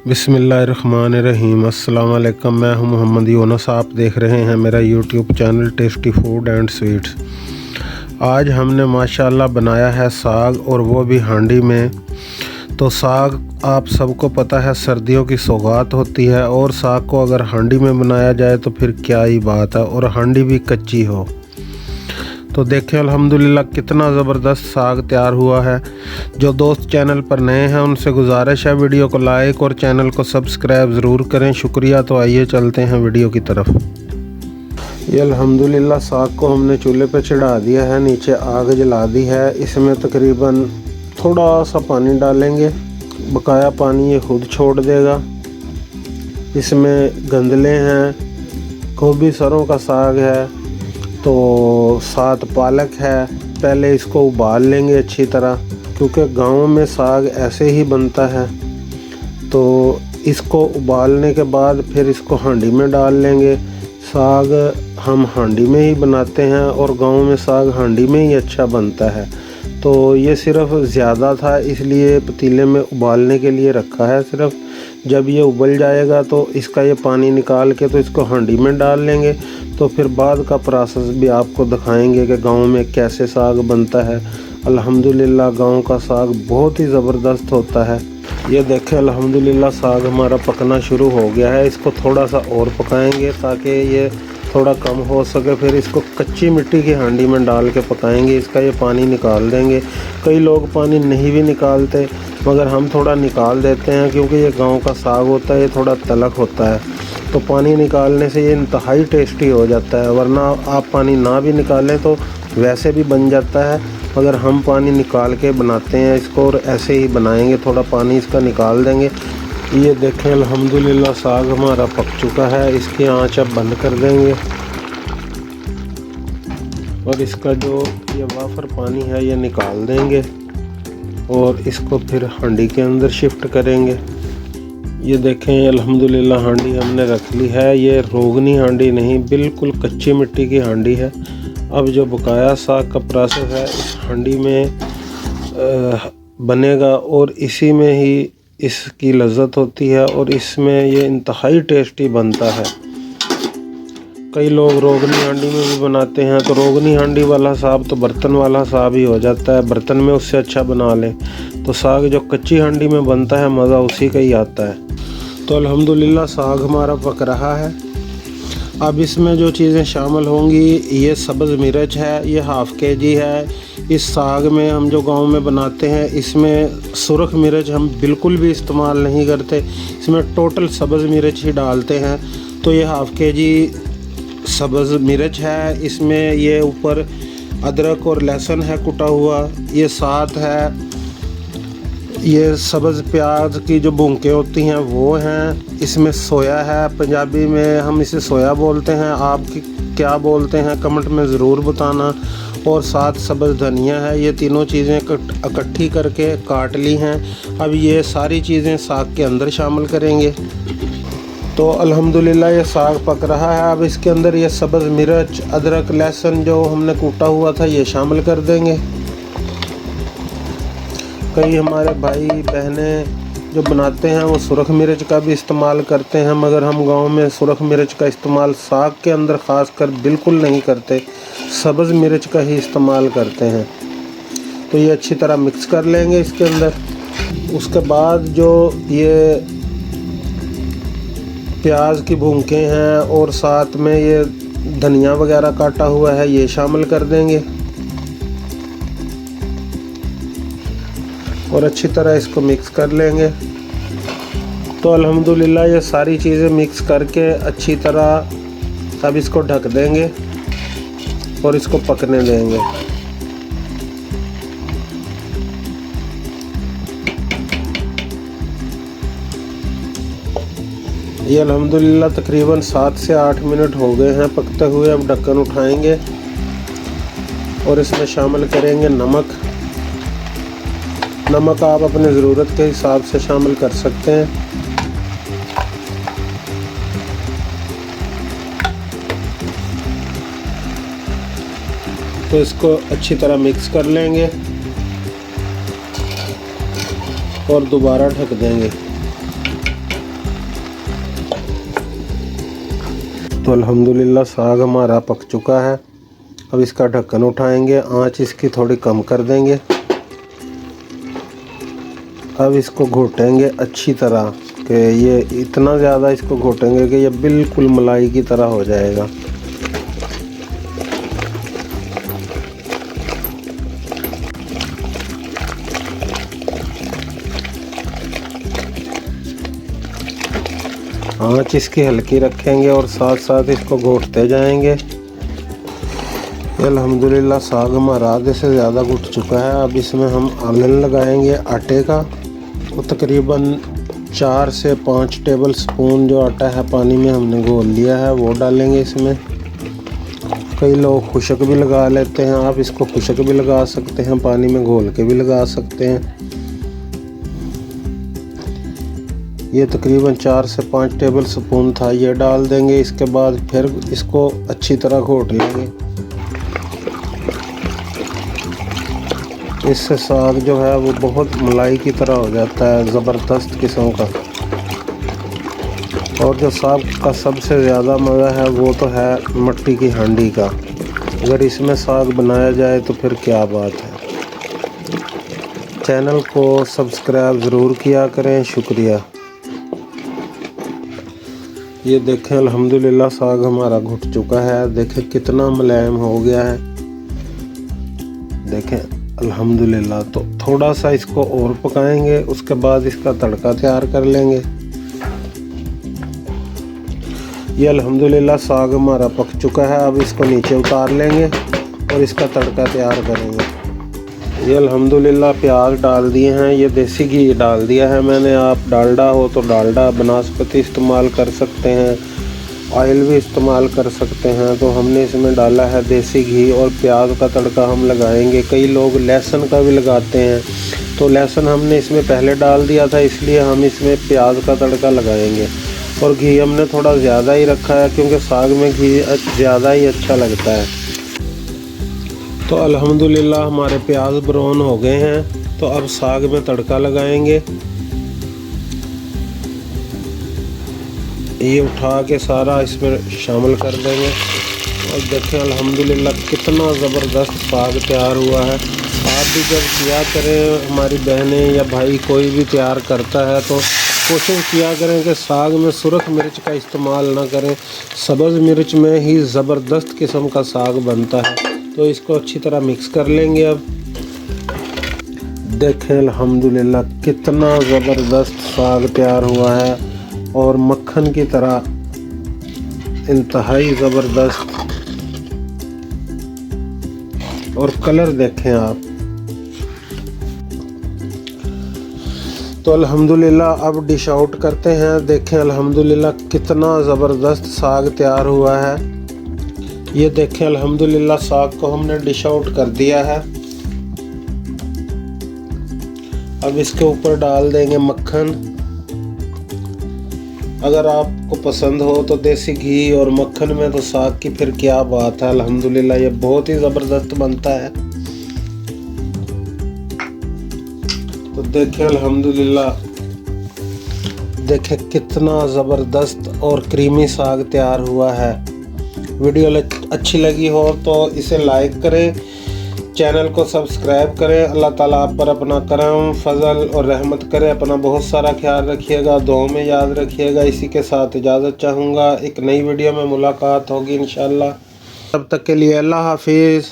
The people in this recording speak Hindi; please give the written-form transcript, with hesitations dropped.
बिस्मिल्लाहिर्रहमानिर्रहीम। अस्सलाम वालेकुम। मैं हूं मोहम्मद यूनुस। आप देख रहे हैं मेरा YouTube channel tasty food and sweets. आज हमने माशाल्लाह बनाया है साग, और वो भी हांडी में। तो साग आप सबको पता है सर्दियों की सौगात होती है, और साग को अगर हांडी में बनाया जाए तो फिर क्या ही बात है, और हांडी भी कच्ची हो। तो देखें अल्हम्दुलिल्लाह कितना ज़बरदस्त साग तैयार हुआ है। जो दोस्त चैनल पर नए हैं उनसे गुजारिश है वीडियो को लाइक और चैनल को सब्सक्राइब ज़रूर करें। शुक्रिया। तो आइए चलते हैं वीडियो की तरफ। ये अल्हम्दुलिल्लाह साग को हमने चूल्हे पर चढ़ा दिया है, नीचे आग जला दी है। इसमें तकरीबन थोड़ा सा पानी डालेंगे, बकाया पानी ये खुद छोड़ देगा। इसमें गंदले हैं, गोभी सरों का साग है, तो साथ पालक है। पहले इसको उबाल लेंगे अच्छी तरह, क्योंकि गाँव में साग ऐसे ही बनता है। तो इसको उबालने के बाद फिर इसको हांडी में डाल लेंगे। साग हम हांडी में ही बनाते हैं, और गाँव में साग हांडी में ही अच्छा बनता है। तो ये सिर्फ ज़्यादा था, इसलिए पतीले में उबालने के लिए रखा है सिर्फ। जब ये उबल जाएगा तो इसका ये पानी निकाल के तो इसको हांडी में डाल लेंगे। तो फिर बाद का प्रोसेस भी आपको दिखाएंगे कि गांव में कैसे साग बनता है। अल्हम्दुलिल्लाह गांव का साग बहुत ही ज़बरदस्त होता है। ये देखें अल्हम्दुलिल्लाह साग हमारा पकना शुरू हो गया है। इसको थोड़ा सा और पकाएंगे ताकि ये थोड़ा कम हो सके। फिर इसको कच्ची मिट्टी की हांडी में डाल के पकाएंगे। इसका ये पानी निकाल देंगे। कई लोग पानी नहीं भी निकालते, मगर हम थोड़ा निकाल देते हैं, क्योंकि ये गांव का साग होता है, ये थोड़ा तलक होता है। तो पानी निकालने से ये इंतहाई टेस्टी हो जाता है। वरना आप पानी ना भी निकालें तो वैसे भी बन जाता है, मगर हम पानी निकाल के बनाते हैं इसको, और ऐसे ही बनाएंगे। थोड़ा पानी इसका निकाल देंगे। ये देखें अल्हम्दुलिल्लाह साग हमारा पक चुका है। इसकी आंच अब बंद कर देंगे, और इसका जो ये वाफर पानी है ये निकाल देंगे, और इसको फिर हांडी के अंदर शिफ्ट करेंगे। ये देखें अल्हम्दुलिल्लाह हांडी हमने रख ली है। ये रोगनी हांडी नहीं, बिल्कुल कच्ची मिट्टी की हांडी है। अब जो बकाया साग का प्रोसेस है इस हांडी में बनेगा, और इसी में ही इसकी लज़्ज़त होती है, और इसमें ये इंतहाई टेस्टी बनता है। कई लोग रोगनी हांडी में भी बनाते हैं, तो रोगनी हांडी वाला साग तो बर्तन वाला साग ही हो जाता है। बर्तन में उससे अच्छा बना लें। तो साग जो कच्ची हांडी में बनता है मज़ा उसी का ही आता है। तो अल्हम्दुलिल्लाह साग हमारा पक रहा है। अब इसमें जो चीज़ें शामिल होंगी, ये सब्ज़ मिर्च है, ये हाफ़ केजी है। इस साग में हम जो गांव में बनाते हैं इसमें सुरख मिर्च हम बिल्कुल भी इस्तेमाल नहीं करते, इसमें टोटल सब्ज़ मिर्च ही डालते हैं। तो ये हाफ़ केजी सब्ज़ मिर्च है। इसमें ये ऊपर अदरक और लहसुन है कुटा हुआ। ये साथ है ये सब्ज़ प्याज की जो भूंके होती हैं वो हैं। इसमें सोया है, पंजाबी में हम इसे सोया बोलते हैं। आप क्या बोलते हैं कमेंट में ज़रूर बताना। और साथ सब्ज़ धनिया है। ये तीनों चीज़ें इकट्ठी करके काट ली हैं। अब ये सारी चीज़ें साग के अंदर शामिल करेंगे। तो अल्हम्दुलिल्लाह ये साग पक रहा है। अब इसके अंदर ये सब्ज़ मिर्च, अदरक, लहसुन जो हमने कूटा हुआ था ये शामिल कर देंगे। कई हमारे भाई बहनें जो बनाते हैं वो सुरख मिर्च का भी इस्तेमाल करते हैं, मगर हम गांव में सुरख मिर्च का इस्तेमाल साग के अंदर ख़ास कर बिल्कुल नहीं करते। सब्ज़ मिर्च का ही इस्तेमाल करते हैं। तो ये अच्छी तरह मिक्स कर लेंगे इसके अंदर। उसके बाद जो ये प्याज की भूंके हैं और साथ में ये धनिया वगैरह काटा हुआ है ये शामिल कर देंगे, और अच्छी तरह इसको मिक्स कर लेंगे। तो अल्हम्दुलिल्लाह ये सारी चीज़ें मिक्स करके अच्छी तरह अब इसको ढक देंगे और इसको पकने देंगे। ये अल्हम्दुलिल्लाह तकरीबन 7 से 8 मिनट हो गए हैं पकते हुए। अब ढक्कन उठाएंगे और इसमें शामिल करेंगे नमक। नमक आप अपने ज़रूरत के हिसाब से शामिल कर सकते हैं। तो इसको अच्छी तरह मिक्स कर लेंगे और दोबारा ढक देंगे। तो अल्हम्दुलिल्लाह साग हमारा पक चुका है। अब इसका ढक्कन उठाएंगे, आंच इसकी थोड़ी कम कर देंगे। अब इसको घोटेंगे अच्छी तरह कि ये इतना ज़्यादा इसको घोटेंगे कि ये बिल्कुल मलाई की तरह हो जाएगा। आंच इसकी हल्की रखेंगे और साथ साथ इसको घोटते जाएंगे। अल्हम्दुलिल्लाह साग हमारा आधे से ज़्यादा घुट चुका है। अब इसमें हम आलन लगाएंगे आटे का। तो तकरीबन 4 से 5 टेबल स्पून जो आटा है पानी में हमने घोल लिया है वो डालेंगे इसमें। कई लोग खुशक भी लगा लेते हैं, आप इसको खुशक भी लगा सकते हैं, पानी में घोल के भी लगा सकते हैं। ये तकरीबन 4 से 5 टेबल स्पून था, ये डाल देंगे। इसके बाद फिर इसको अच्छी तरह घोट लेंगे। इससे साग जो है वो बहुत मलाई की तरह हो जाता है, ज़बरदस्त किस्म का। और जो साग का सबसे ज़्यादा मज़ा है वो तो है मट्टी की हांडी का। अगर इसमें साग बनाया जाए तो फिर क्या बात है। चैनल को सब्सक्राइब ज़रूर किया करें, शुक्रिया। ये देखें अल्हम्दुलिल्लाह साग हमारा घुट चुका है। देखें कितना मुलायम हो गया है। देखें अल्हम्दुलिल्लाह। तो थोड़ा सा इसको और पकाएंगे, उसके बाद इसका तड़का तैयार कर लेंगे। ये अल्हम्दुलिल्लाह साग हमारा पक चुका है। अब इसको नीचे उतार लेंगे और इसका तड़का तैयार करेंगे। ये अल्हम्दुलिल्लाह प्याज डाल दिए हैं, ये देसी घी डाल दिया है मैंने। आप डालडा हो तो डालडा, बनास्पति इस्तेमाल कर सकते हैं, ऑयल भी इस्तेमाल कर सकते हैं। तो हमने इसमें डाला है देसी घी और प्याज का तड़का हम लगाएंगे। कई लोग लहसुन का भी लगाते हैं, तो लहसुन हमने इसमें पहले डाल दिया था, इसलिए हम इसमें प्याज का तड़का लगाएंगे। और घी हमने थोड़ा ज़्यादा ही रखा है क्योंकि साग में घी ज़्यादा ही अच्छा लगता है। तो अल्हम्दुलिल्लाह हमारे प्याज ब्राउन हो गए हैं। तो अब साग में तड़का लगाएंगे। ये उठा के सारा इसमें शामिल कर देंगे। और देखें अल्हम्दुलिल्लाह कितना ज़बरदस्त साग तैयार हुआ है। आप भी जब किया करें, हमारी बहनें या भाई कोई भी तैयार करता है तो कोशिश किया करें कि साग में सुरख मिर्च का इस्तेमाल ना करें। सब्ज़ मिर्च में ही ज़बरदस्त किस्म का साग बनता है। तो इसको अच्छी तरह मिक्स कर लेंगे। अब देखें अल्हम्दुलिल्लाह कितना ज़बरदस्त साग तैयार हुआ है और मक्खन की तरह इंतहाई ज़बरदस्त। और कलर देखें आप। तो अल्हम्दुलिल्लाह अब डिश आउट करते हैं। देखें अल्हम्दुलिल्लाह कितना ज़बरदस्त साग तैयार हुआ है। ये देखें अल्हम्दुलिल्लाह साग को हमने डिश आउट कर दिया है। अब इसके ऊपर डाल देंगे मक्खन। अगर आपको पसंद हो तो देसी घी और मक्खन में तो साग की फिर क्या बात है। अल्हम्दुलिल्लाह ये बहुत ही ज़बरदस्त बनता है। तो देखें अल्हम्दुलिल्लाह, देखें कितना ज़बरदस्त और क्रीमी साग तैयार हुआ है। वीडियो अच्छी लगी हो तो इसे लाइक करें, चैनल को सब्सक्राइब करें। अल्लाह ताला आप पर अपना करम, फजल और रहमत करे। अपना बहुत सारा ख्याल रखिएगा, दुआओं में याद रखिएगा। इसी के साथ इजाज़त चाहूँगा। एक नई वीडियो में मुलाकात होगी इंशाअल्लाह। तब तक के लिए अल्लाह हाफिज़।